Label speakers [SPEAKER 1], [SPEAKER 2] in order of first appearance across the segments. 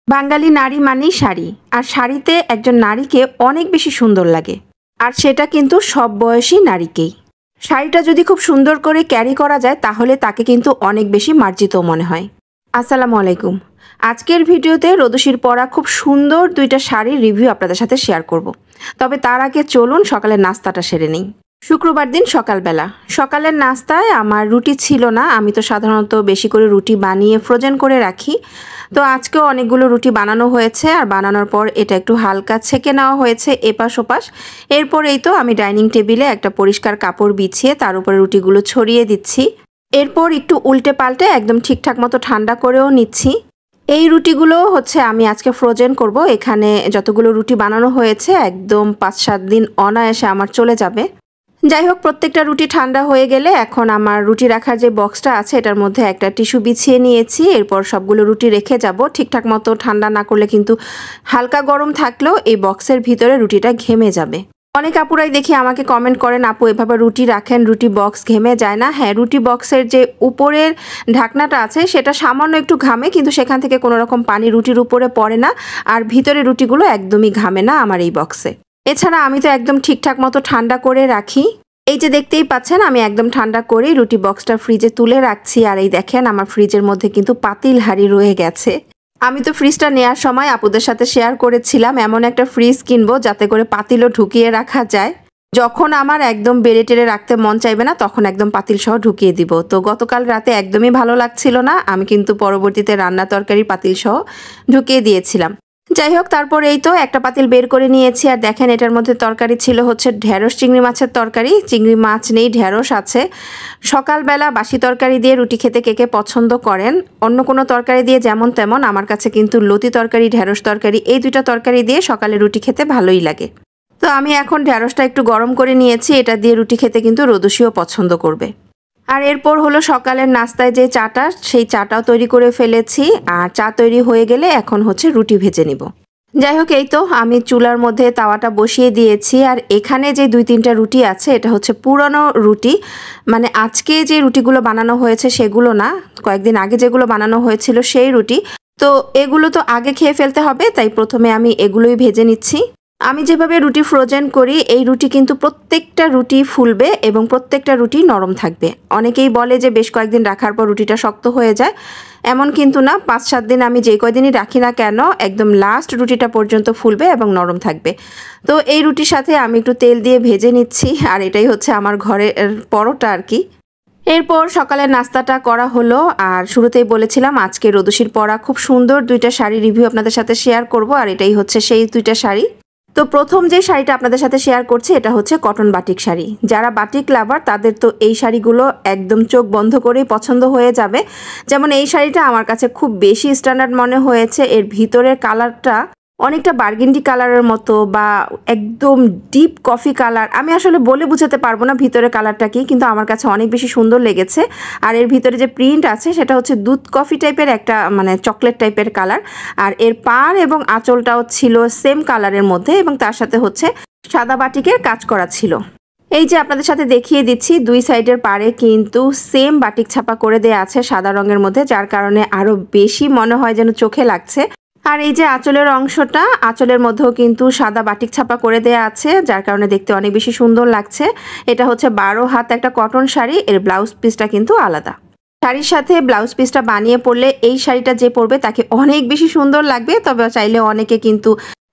[SPEAKER 1] বাঙালি নারী মানেই শাড়ি, আর শাড়িতে একজন নারীকে অনেক বেশি সুন্দর লাগে, আর সেটা কিন্তু সব বয়সী নারীকেই। শাড়িটা যদি খুব সুন্দর করে ক্যারি করা যায় তাহলে তাকে কিন্তু অনেক বেশি মার্জিত মনে হয়। আসসালামু আলাইকুম। আজকের ভিডিওতে রোদসির পরা খুব সুন্দর দুইটা শাড়ির রিভিউ আপনাদের সাথে শেয়ার করব। তবে তার আগে চলুন সকালের নাস্তাটা সেরে নিই। শুক্রবার দিন সকালবেলা সকালের নাস্তায় আমার রুটি ছিল না। আমি তো সাধারণত বেশি করে রুটি বানিয়ে ফ্রোজেন করে রাখি। তো আজকেও অনেকগুলো রুটি বানানো হয়েছে, আর বানানোর পর এটা একটু হালকা ছেঁকে নেওয়া হয়েছে এপাশ ওপাশ। এরপর এই তো আমি ডাইনিং টেবিলে একটা পরিষ্কার কাপড় বিছিয়ে তার উপরে রুটিগুলো ছড়িয়ে দিচ্ছি। এরপর একটু উল্টে পাল্টে একদম ঠিকঠাক মতো ঠান্ডা করেও নিচ্ছি। এই রুটিগুলো হচ্ছে আমি আজকে ফ্রোজেন করব। এখানে যতগুলো রুটি বানানো হয়েছে একদম 5-7 দিন অনায়াসে আমার চলে যাবে। যাই হোক, প্রত্যেকটা রুটি ঠান্ডা হয়ে গেলে এখন আমার রুটি রাখার যে বক্সটা আছে এটার মধ্যে একটা টিস্যু বিছিয়ে নিয়েছি। এরপর সবগুলো রুটি রেখে যাব। ঠিকঠাক মতো ঠান্ডা না করলে কিন্তু হালকা গরম থাকলেও এই বক্সের ভিতরে রুটিটা ঘেমে যাবে। অনেক আপুরাই দেখি আমাকে কমেন্ট করেন, আপু এভাবে রুটি রাখেন, রুটি বক্স ঘেমে যায় না? হ্যাঁ, রুটি বক্সের যে উপরের ঢাকনাটা আছে সেটা সামান্য একটু ঘামে, কিন্তু সেখান থেকে কোনো রকম পানি রুটির উপরে পড়ে না, আর ভিতরে রুটিগুলো একদমই ঘামে না আমার এই বক্সে। এছাড়া আমি তো একদম ঠিকঠাক মতো ঠান্ডা করে রাখি। এই যে দেখতেই পাচ্ছেন আমি একদম ঠান্ডা করে রুটি বক্সটা ফ্রিজে তুলে রাখছি। আর এই দেখেন আমার ফ্রিজের মধ্যে কিন্তু পাতিল হাঁড়ি রয়ে গেছে। আমি তো ফ্রিজটা নেওয়ার সময় আপুদের সাথে শেয়ার করেছিলাম এমন একটা ফ্রিজ কিনবো যাতে করে পাতিলও ঢুকিয়ে রাখা যায়। যখন আমার একদম বেড়ে টেড়ে রাখতে মন চাইবে না তখন একদম পাতিল সহ ঢুকিয়ে দিব। তো গতকাল রাতে একদমই ভালো লাগছিল না, আমি কিন্তু পরবর্তীতে রান্না তরকারি পাতিল সহ ঢুকিয়ে দিয়েছিলাম। যাই হোক, তারপর এই তো একটা পাতিল বের করে নিয়েছি। আর দেখেন এটার মধ্যে তরকারি ছিল হচ্ছে ঢেঁড়স চিংড়ি মাছের তরকারি। চিংড়ি মাছ নেই, ঢেঁড়স আছে। সকালবেলা বাসি তরকারি দিয়ে রুটি খেতে কে কে পছন্দ করেন? অন্য কোনো তরকারি দিয়ে যেমন তেমন, আমার কাছে কিন্তু লতি তরকারি, ঢেঁড়স তরকারি এই দুইটা তরকারি দিয়ে সকালে রুটি খেতে ভালোই লাগে। তো আমি এখন ঢেঁড়সটা একটু গরম করে নিয়েছি, এটা দিয়ে রুটি খেতে কিন্তু রোদসিও পছন্দ করবে। আর এরপর হলো সকালের নাস্তায় যে চাটা, সেই চাটাও তৈরি করে ফেলেছি। আর চা তৈরি হয়ে গেলে এখন হচ্ছে রুটি ভেজে নিব। যাই হোক, এই তো আমি চুলার মধ্যে তাওয়াটা বসিয়ে দিয়েছি। আর এখানে যে 2-3টা রুটি আছে এটা হচ্ছে পুরনো রুটি, মানে আজকে যে রুটিগুলো বানানো হয়েছে সেগুলো না, কয়েকদিন আগে যেগুলো বানানো হয়েছিল সেই রুটি। তো এগুলো তো আগে খেয়ে ফেলতে হবে, তাই প্রথমে আমি এগুলোই ভেজে নিচ্ছি। আমি যেভাবে রুটি ফ্রোজেন করি এই রুটি কিন্তু প্রত্যেকটা রুটি ফুলবে এবং প্রত্যেকটা রুটি নরম থাকবে। অনেকেই বলে যে বেশ কয়েকদিন রাখার পর রুটিটা শক্ত হয়ে যায়, এমন কিন্তু না। 5-7 দিন আমি যেই কয়দিনই রাখি না কেন একদম লাস্ট রুটিটা পর্যন্ত ফুলবে এবং নরম থাকবে। তো এই রুটির সাথে আমি একটু তেল দিয়ে ভেজে নিচ্ছি, আর এটাই হচ্ছে আমার ঘরের পরোটা আর কি। এরপর সকালের নাস্তাটা করা হলো। আর শুরুতেই বলেছিলাম আজকে রোদসির পরা খুব সুন্দর দুইটা শাড়ি রিভিউ আপনাদের সাথে শেয়ার করব, আর এটাই হচ্ছে সেই দুইটা শাড়ি। তো প্রথম যে শাড়িটা আপনাদের সাথে শেয়ার করছি এটা হচ্ছে কটন বাটিক শাড়ি। যারা বাটিক লাভার তাদের তো এই শাড়িগুলো একদম চোখ বন্ধ করেই পছন্দ হয়ে যাবে। যেমন এই শাড়িটা আমার কাছে খুব বেশি স্ট্যান্ডার্ড মনে হয়েছে। এর ভিতরের কালারটা অনেকটা বার্গেন্ডি কালারের মতো বা একদম ডিপ কফি কালার। আমি আসলে বলে বুঝাতে পারবো না ভিতরের কালারটা কি, কিন্তু আমার কাছে অনেক বেশি সুন্দর লেগেছে। আর এর ভিতরে যে প্রিন্ট আছে সেটা হচ্ছে দুধ কফি টাইপের একটা, মানে চকলেট টাইপের কালার। আর এর পাড় এবং আঁচলটাও ছিল সেম কালারের মধ্যে, এবং তার সাথে হচ্ছে সাদা বাটিকের কাজ করা ছিল। এই যে আপনাদের সাথে দেখিয়ে দিচ্ছি, দুই সাইডের পাড়ে কিন্তু সেম বাটিক ছাপা করে দেয়া আছে সাদা রঙের মধ্যে, যার কারণে আরো বেশি মনে হয় যেন চোখে লাগছে। আর এই যে আঁচলের অংশটা, আঁচলের মধ্যেও কিন্তু সাদা বাটিক ছাপা করে দেয়া আছে, যার কারণে দেখতে অনেক বেশি সুন্দর লাগছে। এটা হচ্ছে 12 হাত একটা কটন শাড়ি। এর ব্লাউজ পিসটা কিন্তু আলাদা। শাড়ির সাথে ব্লাউজ পিসটা বানিয়ে পরলে এই শাড়িটা যে পরবে তাকে অনেক বেশি সুন্দর লাগবে। তবে চাইলে অনেকে কিন্তু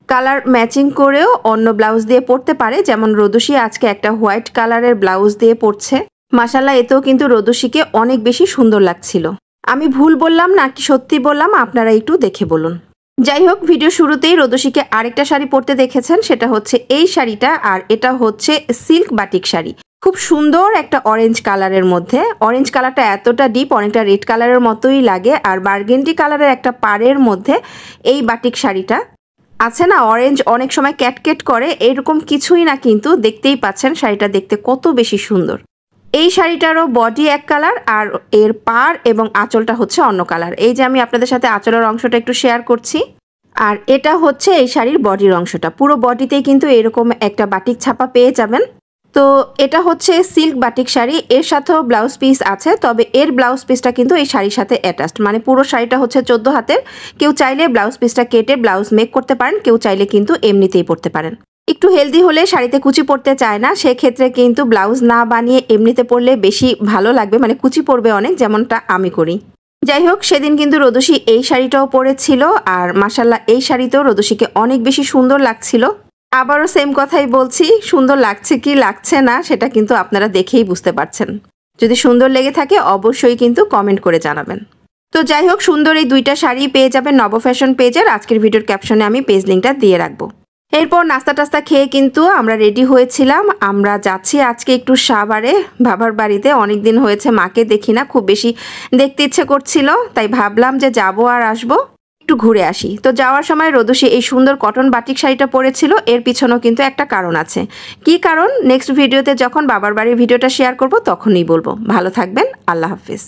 [SPEAKER 1] কালার ম্যাচিং করেও অন্য ব্লাউজ দিয়ে পরতে পারে, যেমন রোদসি আজকে একটা হোয়াইট কালারের ব্লাউজ দিয়ে পরছে। মাশাআল্লাহ, এতেও কিন্তু রোদসিকে অনেক বেশি সুন্দর লাগছিল। আমি ভুল বললাম নাকি সত্যি বললাম আপনারা একটু দেখে বলুন। যাই হোক, ভিডিও শুরুতেই রোদসিকে আরেকটা শাড়ি পরতে দেখেছেন, সেটা হচ্ছে এই শাড়িটা। আর এটা হচ্ছে সিল্ক বাটিক শাড়ি, খুব সুন্দর একটা অরেঞ্জ কালারের মধ্যে। অরেঞ্জ কালারটা এতটা ডিপ, অনেকটা রেড কালারের মতোই লাগে। আর বার্গেন্ডি কালারের একটা পাড়ের মধ্যে এই বাটিক শাড়িটা আছে না, অরেঞ্জ অনেক সময় ক্যাটকেট করে, এরকম কিছুই না, কিন্তু দেখতেই পাচ্ছেন শাড়িটা দেখতে কত বেশি সুন্দর। এই শাড়িটারও বডি এক কালার আর এর পাড় এবং আঁচলটা হচ্ছে অন্য কালার। এই যে আমি আপনাদের সাথে আঁচলের অংশটা একটু শেয়ার করছি। আর এটা হচ্ছে এই শাড়ির বডির অংশটা। পুরো বডিতেই কিন্তু এরকম একটা বাটিক ছাপা পেয়ে যাবেন। তো এটা হচ্ছে সিল্ক বাটিক শাড়ি, এর সাথেও ব্লাউজ পিস আছে, তবে এর ব্লাউজ পিসটা কিন্তু এই শাড়ির সাথে অ্যাটাচড, মানে পুরো শাড়িটা হচ্ছে 14 হাতের। কেউ চাইলে ব্লাউজ পিসটা কেটে ব্লাউজ মেক করতে পারেন, কেউ চাইলে কিন্তু এমনিতেই পরতে পারেন। একটু হেলদি হলে শাড়িতে কুচি পরতে চায় না, সেক্ষেত্রে কিন্তু ব্লাউজ না বানিয়ে এমনিতে পরলে বেশি ভালো লাগবে, মানে কুচি পরবে অনেক, যেমনটা আমি করি। যাই হোক, সেদিন কিন্তু রোদসী এই শাড়িটাও পরেছিল, আর মাশাল্লাহ এই শাড়িতেও রোদসীকে অনেক বেশি সুন্দর লাগছিল। আবারও সেম কথাই বলছি, সুন্দর লাগছে কি লাগছে না সেটা কিন্তু আপনারা দেখেই বুঝতে পারছেন। যদি সুন্দর লেগে থাকে অবশ্যই কিন্তু কমেন্ট করে জানাবেন। তো যাই হোক, সুন্দর এই দুইটা শাড়ি পেয়ে যাবেন নব ফ্যাশন পেজের। আজকের ভিডিওর ক্যাপশনে আমি পেজ লিঙ্কটা দিয়ে রাখবো। এরপর নাস্তা টাস্তা খেয়ে কিন্তু আমরা রেডি হয়েছিলাম। আমরা যাচ্ছি আজকে একটু সাভারে বাবার বাড়িতে। অনেক দিন হয়েছে মাকে দেখি না, খুব বেশি দেখতে ইচ্ছে করছিল, তাই ভাবলাম যে যাবো আর আসবো, একটু ঘুরে আসি। তো যাওয়ার সময় রোদসী এই সুন্দর কটন বাটিক শাড়িটা পরেছিল, এর পিছনেও কিন্তু একটা কারণ আছে। কি কারণ নেক্সট ভিডিওতে যখন বাবার বাড়ির ভিডিওটা শেয়ার করব তখনই বলবো। ভালো থাকবেন, আল্লাহ হাফিজ।